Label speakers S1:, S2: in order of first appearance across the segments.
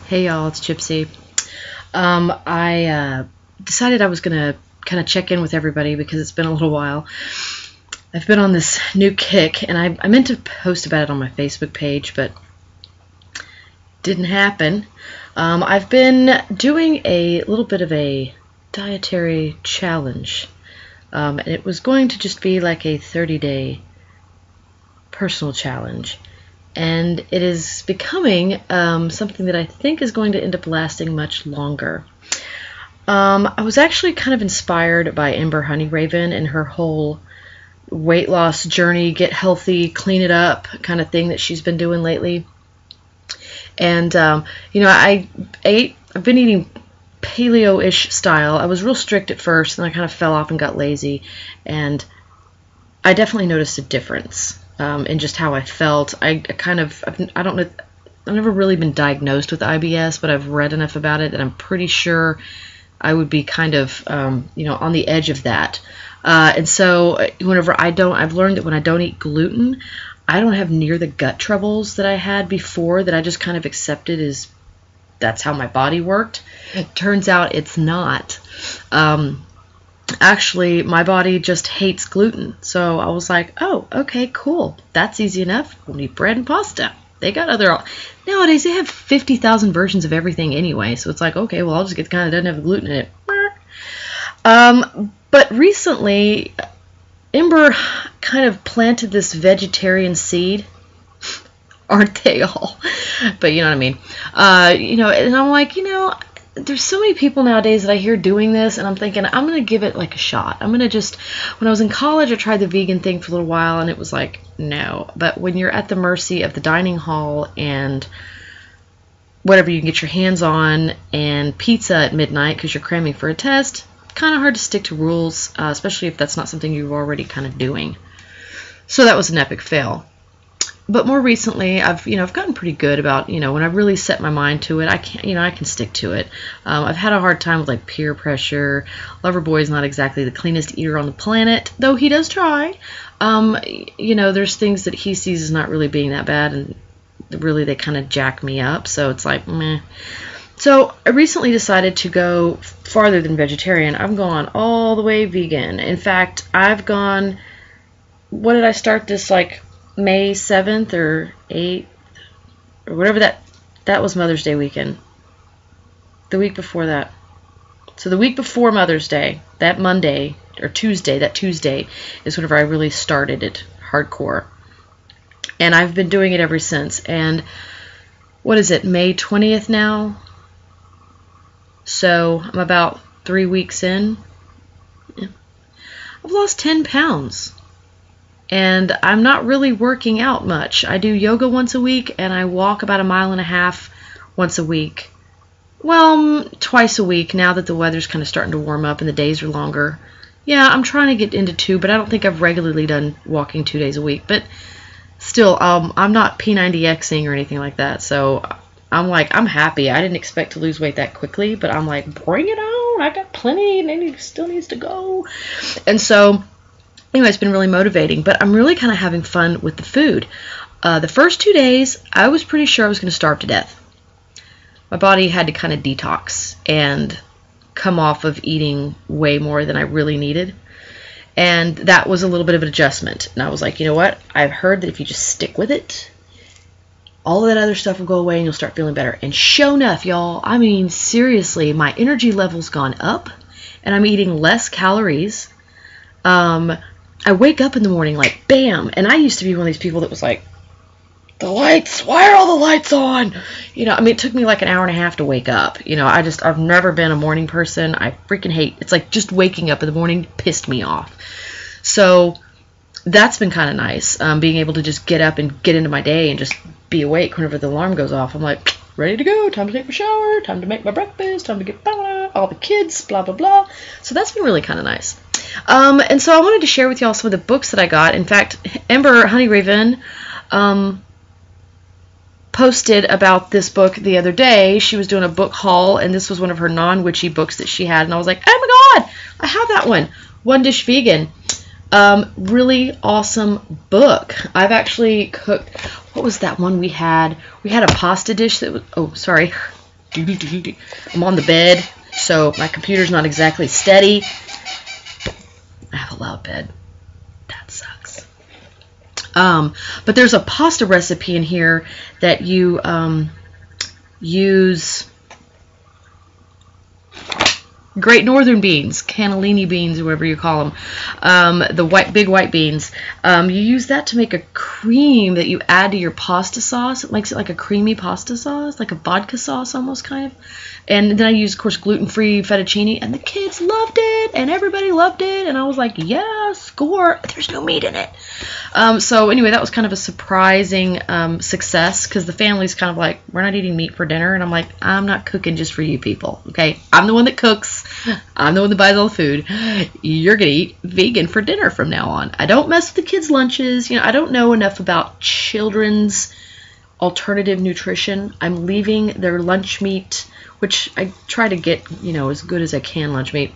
S1: Hey y'all, it's Gypsy. I decided I was going to kind of check in with everybody because it's been a little while. I've been on this new kick, and I meant to post about it on my Facebook page, but didn't happen. I've been doing a little bit of a dietary challenge, and it was going to just be like a 30-day personal challenge. And it is becoming something that I think is going to end up lasting much longer. I was actually kind of inspired by Amber Honeyraven and her whole weight loss journey, get healthy, clean it up kind of thing that she's been doing lately. And, I've been eating paleo-ish style. I was real strict at first, and I kind of fell off and got lazy. And I definitely noticed a difference. And just how I felt. I don't know, I've never really been diagnosed with IBS, but I've read enough about it, and I'm pretty sure I would be kind of, on the edge of that. And so I've learned that when I don't eat gluten, I don't have near the gut troubles that I had before, that I just kind of accepted as that's how my body worked. It turns out it's not. Actually, my body just hates gluten. So I was like, oh, okay, cool. That's easy enough. We'll eat bread and pasta. They got nowadays they have 50,000 versions of everything anyway. So it's like, okay, well, I'll just get the kind that doesn't have the gluten in it. But recently, Ember kind of planted this vegetarian seed. Aren't they all? But you know what I mean. And I'm like, there's so many people nowadays that I hear doing this, and I'm thinking, I'm going to give it like a shot. When I was in college, I tried the vegan thing for a little while, and it was like, no. But when you're at the mercy of the dining hall and whatever you can get your hands on, and pizza at midnight because you're cramming for a test, kind of hard to stick to rules, especially if that's not something you're already kind of doing. So that was an epic fail. But more recently, I've gotten pretty good about, when I really set my mind to it, I can stick to it. I've had a hard time with like peer pressure. Loverboy's not exactly the cleanest eater on the planet, though he does try. There's things that he sees as not really being that bad, and really they kind of jack me up. So it's like, meh. So I recently decided to go farther than vegetarian. I've gone all the way vegan. In fact, I've gone, what did I start this, like, May 7th or 8th or whatever that was Mother's Day weekend. The week before that. So the week before Mother's Day, that Tuesday is whenever I really started it hardcore. And I've been doing it ever since. And what is it, May 20th now? So I'm about 3 weeks in. Yeah. I've lost 10 pounds. And I'm not really working out much. I do yoga once a week, and I walk about 1.5 miles once a week. Well, twice a week now that the weather's kind of starting to warm up and the days are longer. Yeah, I'm trying to get into 2, but I don't think I've regularly done walking 2 days a week. But still, I'm not P90Xing or anything like that. So I'm like, I'm happy. I didn't expect to lose weight that quickly, but I'm like, bring it on. I got plenty, and it still needs to go. And so anyway, it's been really motivating, but I'm really kind of having fun with the food. The first 2 days, I was pretty sure I was going to starve to death. My body had to kind of detox and come off of eating way more than I really needed. And that was a little bit of an adjustment. And I was like, you know what? I've heard that if you just stick with it, all of that other stuff will go away and you'll start feeling better. And sure enough, y'all, I mean, seriously, my energy level's gone up and I'm eating less calories. I wake up in the morning like, bam, and I used to be one of these people that was like, the lights, why are all the lights on? It took me like 1.5 hours to wake up. I've never been a morning person. I freaking hate, it's like just waking up in the morning pissed me off. So that's been kind of nice, being able to just get up and get into my day and just be awake whenever the alarm goes off. I'm like, ready to go, time to take my shower, time to make my breakfast, time to get all the kids, blah, blah, blah. So that's been really kind of nice. And so I wanted to share with y'all some of the books that I got. In fact, Amber Honeyraven posted about this book the other day. She was doing a book haul, and this was one of her non-witchy books that she had. And I was like, oh my God, I have that one. One Dish Vegan. Really awesome book. I've actually cooked, what was that one we had? We had a pasta dish that was, oh, sorry. I'm on the bed, so my computer's not exactly steady. I have a loud bed. That sucks. But there's a pasta recipe in here that you use Great Northern beans, cannellini beans, or whatever you call them, the big white beans. You use that to make a cream that you add to your pasta sauce. It makes it like a creamy pasta sauce, like a vodka sauce almost, kind of. And then I use, of course, gluten-free fettuccine, and the kids loved it, and everybody loved it, and I was like, yeah, score. There's no meat in it. So anyway, that was kind of a surprising success, because the family's kind of like, we're not eating meat for dinner, and I'm like, I'm not cooking just for you people, okay? I'm the one that cooks. I'm the one that buys all the food. You're going to eat vegan for dinner from now on. I don't mess with the kids' lunches. You know, I don't know enough about children's alternative nutrition. I'm leaving their lunch meat, which I try to get, you know, as good as I can lunch meat.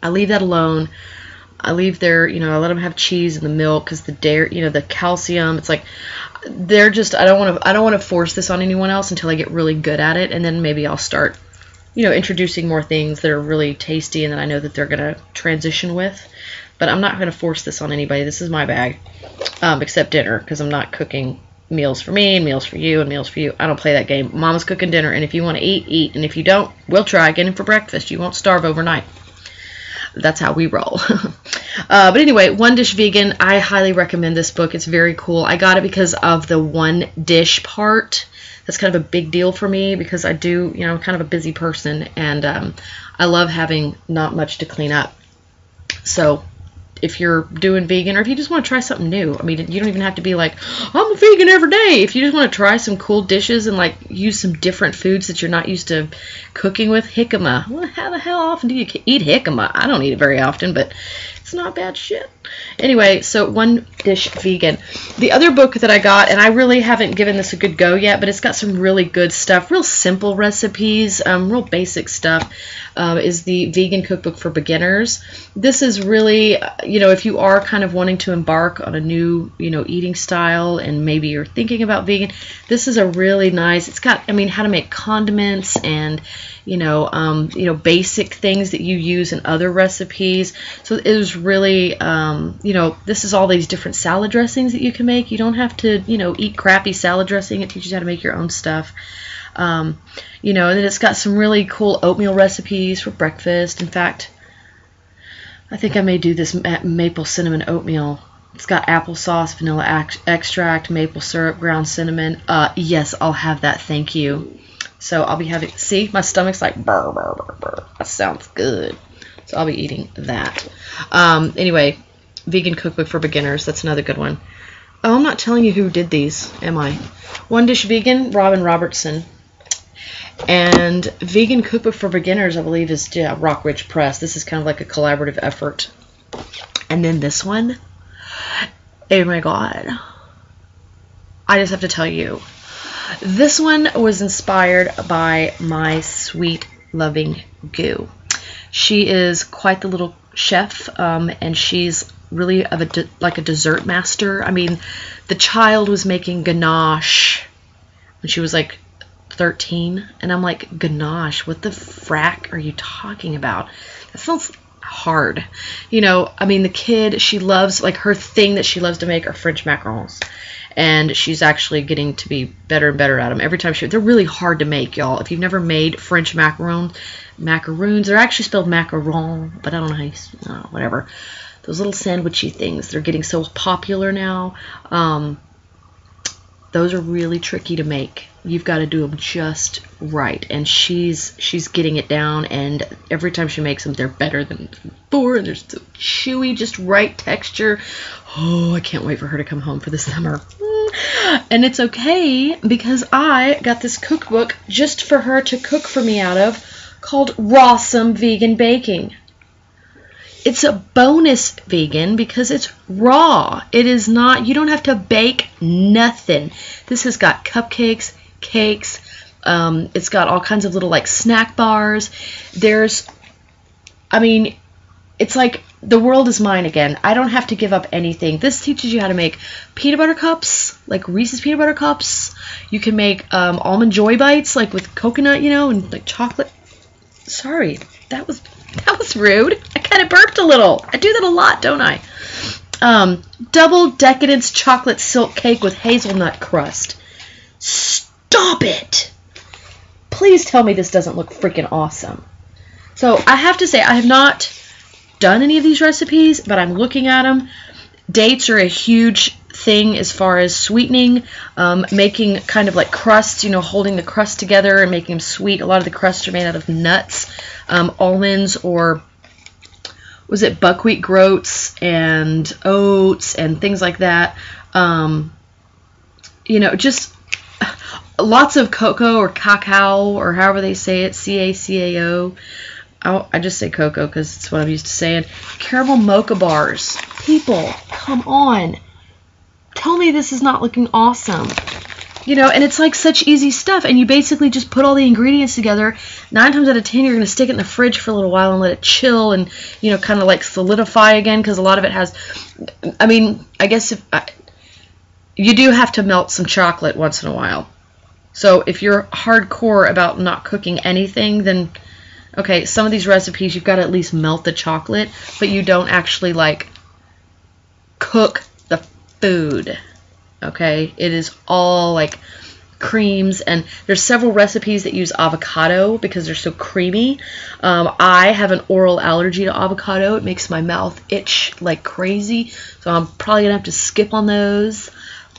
S1: I leave that alone. I leave their, you know, I let them have cheese and the milk because the dairy, you know, the calcium. It's like they're just, I don't want to force this on anyone else until I get really good at it, and then maybe I'll start, you know, introducing more things that are really tasty and that I know that they're going to transition with. But I'm not going to force this on anybody. This is my bag, except dinner, because I'm not cooking meals for me and meals for you and meals for you. I don't play that game. Mama's cooking dinner, and if you want to eat, eat. And if you don't, we'll try again for breakfast. You won't starve overnight. That's how we roll. But anyway, One Dish Vegan, I highly recommend this book. It's very cool. I got it because of the one dish part. That's kind of a big deal for me because I do, you know, I'm kind of a busy person, and I love having not much to clean up. So if you're doing vegan, or if you just want to try something new, I mean, you don't even have to be like, I'm a vegan every day. If you just want to try some cool dishes and like use some different foods that you're not used to cooking with, jicama. Well, how the hell often do you eat jicama? I don't eat it very often, but it's not bad shit. Anyway, so One Dish Vegan. The other book that I got, and I really haven't given this a good go yet, but it's got some really good stuff, real simple recipes, real basic stuff, is the Vegan Cookbook for Beginners. This is really, you know, if you are kind of wanting to embark on a new, you know, eating style, and maybe you're thinking about vegan, this is a really nice, it's got, I mean, how to make condiments and, you know, basic things that you use in other recipes. So it was really, you know, this is all these different salad dressings that you can make. You don't have to, you know, eat crappy salad dressing. It teaches you how to make your own stuff. You know, and then it's got some really cool oatmeal recipes for breakfast. In fact, I think I may do this maple cinnamon oatmeal. It's got applesauce, vanilla extract, maple syrup, ground cinnamon. Yes, I'll have that. Thank you. So I'll be having, see, my stomach's like, burr, burr, burr, burr. That sounds good. So I'll be eating that. Anyway, Vegan Cookbook for Beginners. That's another good one. Oh, I'm not telling you who did these, am I? One Dish Vegan, Robin Robertson. And Vegan Cookbook for Beginners, I believe, is Rock Ridge Press. This is kind of like a collaborative effort. And then this one, oh my God. I just have to tell you. This one was inspired by my sweet, loving Goo. She is quite the little chef, and she's really of like a dessert master. I mean, the child was making ganache when she was like 13, and I'm like, ganache, what the frack are you talking about? That sounds hard. You know, I mean, the kid, she loves, like, her thing that she loves to make are French macarons. And she's actually getting to be better and better at them every time they're really hard to make, y'all. If you've never made French macaroons, they're actually spelled macaron, but I don't know how you, whatever. Those little sandwichy things, they're getting so popular now. Those are really tricky to make. You've got to do them just right. And she's getting it down, and every time she makes them, they're better than before, and they're so chewy, just right texture. Oh, I can't wait for her to come home for the summer. And it's okay, because I got this cookbook just for her to cook for me out of, called Rawsome Vegan Baking. It's a bonus vegan because it's raw. It is not, you don't have to bake nothing. This has got cupcakes, cakes, it's got all kinds of little like snack bars. There's, I mean, it's like the world is mine again. I don't have to give up anything. This teaches you how to make peanut butter cups, like Reese's peanut butter cups. You can make almond joy bites, like with coconut, you know, and like chocolate. Sorry, that was rude. I kind of burped a little. I do that a lot, don't I? Double decadence chocolate silk cake with hazelnut crust. Stop it! Please tell me this doesn't look freaking awesome. So I have to say, I have not done any of these recipes, but I'm looking at them. Dates are a huge thing as far as sweetening, making kind of like crusts, you know, holding the crust together and making them sweet. A lot of the crusts are made out of nuts, almonds, or was it buckwheat groats and oats and things like that. You know, just lots of cocoa or cacao or however they say it, C-A-C-A-O. I just say cocoa because it's what I'm used to saying. Caramel mocha bars. People, come on. Tell me this is not looking awesome. You know, and it's like such easy stuff, and you basically just put all the ingredients together. 9 times out of 10, you're going to stick it in the fridge for a little while and let it chill and, you know, kind of like solidify again, because a lot of it has, I mean, I guess you do have to melt some chocolate once in a while. So if you're hardcore about not cooking anything, then, okay, some of these recipes you've got to at least melt the chocolate, but you don't actually, like, cook the food. Okay, it is all like creams, and there's several recipes that use avocado because they're so creamy. I have an oral allergy to avocado. It makes my mouth itch like crazy, so I'm probably gonna have to skip on those,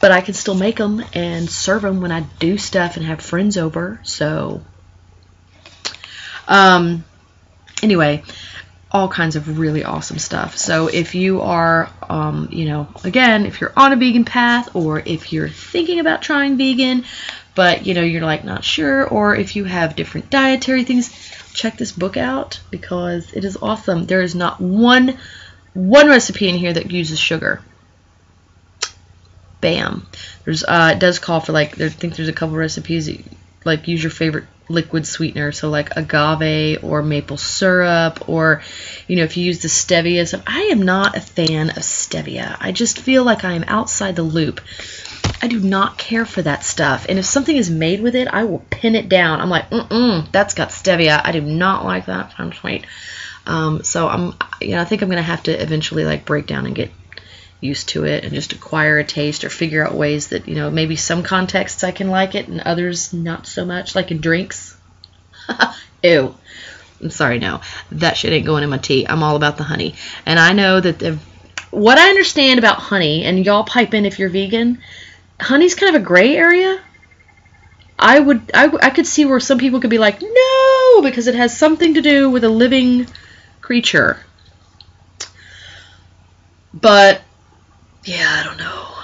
S1: but I can still make them and serve them when I do stuff and have friends over. So anyway, all kinds of really awesome stuff. So if you are, you know, again, if you're on a vegan path, or if you're thinking about trying vegan, but, you know, you're like not sure, or if you have different dietary things, check this book out because it is awesome. There is not one recipe in here that uses sugar. Bam. There's it does call for, like, I think there's a couple recipes that, like, use your favorite liquid sweetener, so like agave or maple syrup, or, you know, if you use the stevia stuff. I am not a fan of stevia. I just feel like I am outside the loop. I do not care for that stuff, and if something is made with it, I will pin it down. I'm like, that's got stevia. I do not like that. I'm sweet. So I'm, you know, I think I'm gonna have to eventually, like, break down and get used to it and just acquire a taste, or figure out ways that, you know, maybe some contexts I can like it and others not so much, like in drinks. Ew. I'm sorry, no. That shit ain't going in my tea. I'm all about the honey. And I know that what I understand about honey, and y'all pipe in if you're vegan, honey's kind of a gray area. I could see where some people could be like, no, because it has something to do with a living creature. But yeah,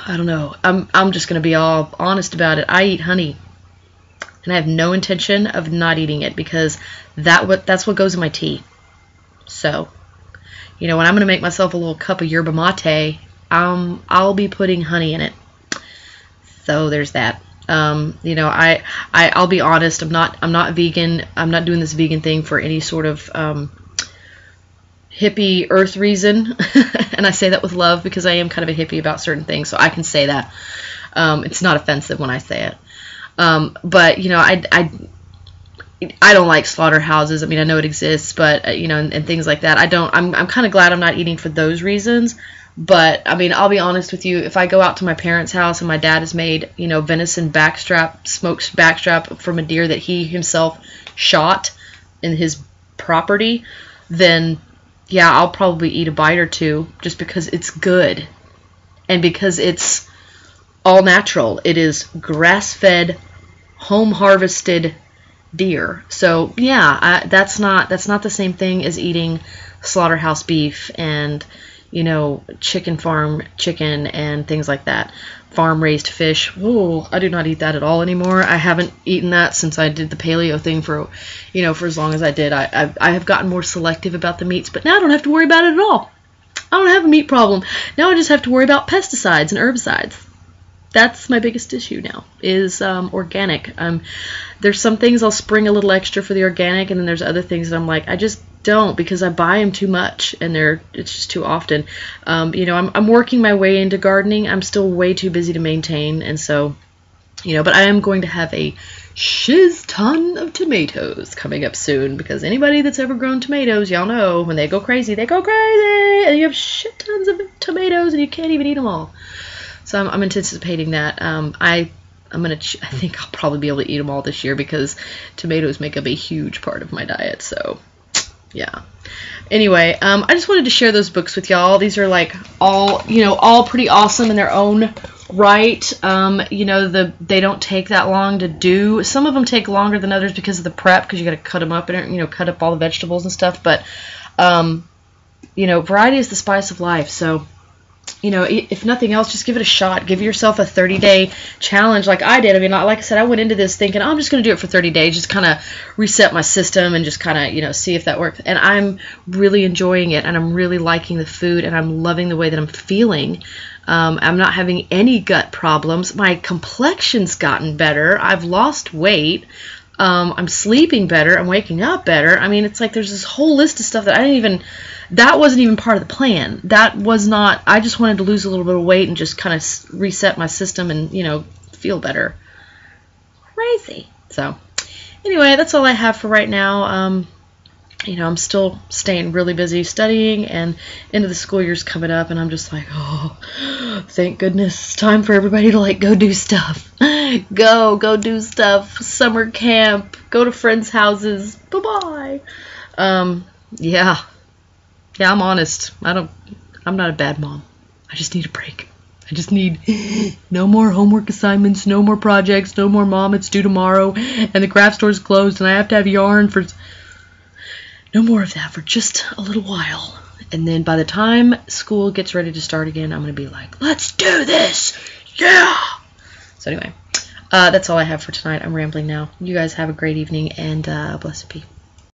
S1: I don't know. I'm just gonna be all honest about it. I eat honey, and I have no intention of not eating it, because that's what goes in my tea. So, you know, when I'm gonna make myself a little cup of yerba mate, I'll be putting honey in it. So there's that. You know, I'll be honest. I'm not vegan. I'm not doing this vegan thing for any sort of hippie earth reason. And I say that with love, because I am kind of a hippie about certain things, so I can say that. It's not offensive when I say it. But, you know, I don't like slaughterhouses. I mean, I know it exists, but, you know, and things like that. I'm kind of glad I'm not eating for those reasons. But, I mean, I'll be honest with you. If I go out to my parents' house and my dad has made, you know, venison backstrap, smoked backstrap from a deer that he himself shot in his property, then yeah, I'll probably eat a bite or two, just because it's good, and because it's all natural. It is grass-fed, home-harvested deer. So yeah, that's not the same thing as eating slaughterhouse beef and, you know, chicken farm chicken and things like that. Farm-raised fish. Whoa, I do not eat that at all anymore. I haven't eaten that since I did the paleo thing for, you know, for as long as I did. I have gotten more selective about the meats, but now I don't have to worry about it at all. I don't have a meat problem. Now I just have to worry about pesticides and herbicides. That's my biggest issue now, is organic. There's some things I'll spring a little extra for the organic, and then there's other things that I'm like, I just don't, because I buy them too much, and it's just too often. You know, I'm working my way into gardening. I'm still way too busy to maintain, and so, you know, but I am going to have a shiz ton of tomatoes coming up soon, because anybody that's ever grown tomatoes, y'all know when they go crazy, and you have shit tons of tomatoes and you can't even eat them all. So I'm anticipating that. I think I'll probably be able to eat them all this year, because tomatoes make up a huge part of my diet. So yeah. Anyway, I just wanted to share those books with y'all. These are like all pretty awesome in their own right. You know, they don't take that long to do. Some of them take longer than others because of the prep, because you got to cut them up and, you know, cut up all the vegetables and stuff. But you know, variety is the spice of life. So, you know, if nothing else, just give it a shot. Give yourself a 30-day challenge like I did. I mean, like I said, I went into this thinking, oh, I'm just going to do it for 30 days, just kind of reset my system and just kind of, you know, see if that works. And I'm really enjoying it, and I'm really liking the food, and I'm loving the way that I'm feeling. I'm not having any gut problems. My complexion's gotten better. I've lost weight. I'm sleeping better. I'm waking up better. I mean, it's like there's this whole list of stuff that that wasn't even part of the plan. That was not, I just wanted to lose a little bit of weight and just kind of reset my system and, you know, feel better. Crazy. So, anyway, that's all I have for right now. You know, I'm still staying really busy studying, and end of the school year's coming up, and I'm just like, oh, thank goodness. It's time for everybody to, like, go do stuff. Go do stuff. Summer camp. Go to friends' houses. Bye-bye. Yeah. Yeah, I'm honest. I'm not a bad mom. I just need a break. I just need no more homework assignments, no more projects, no more mom, it's due tomorrow, and the craft store's closed, and I have to have yarn for... No more of that for just a little while. And then by the time school gets ready to start again, I'm going to be like, let's do this! Yeah! So anyway, that's all I have for tonight. I'm rambling now. You guys have a great evening, and blessed be.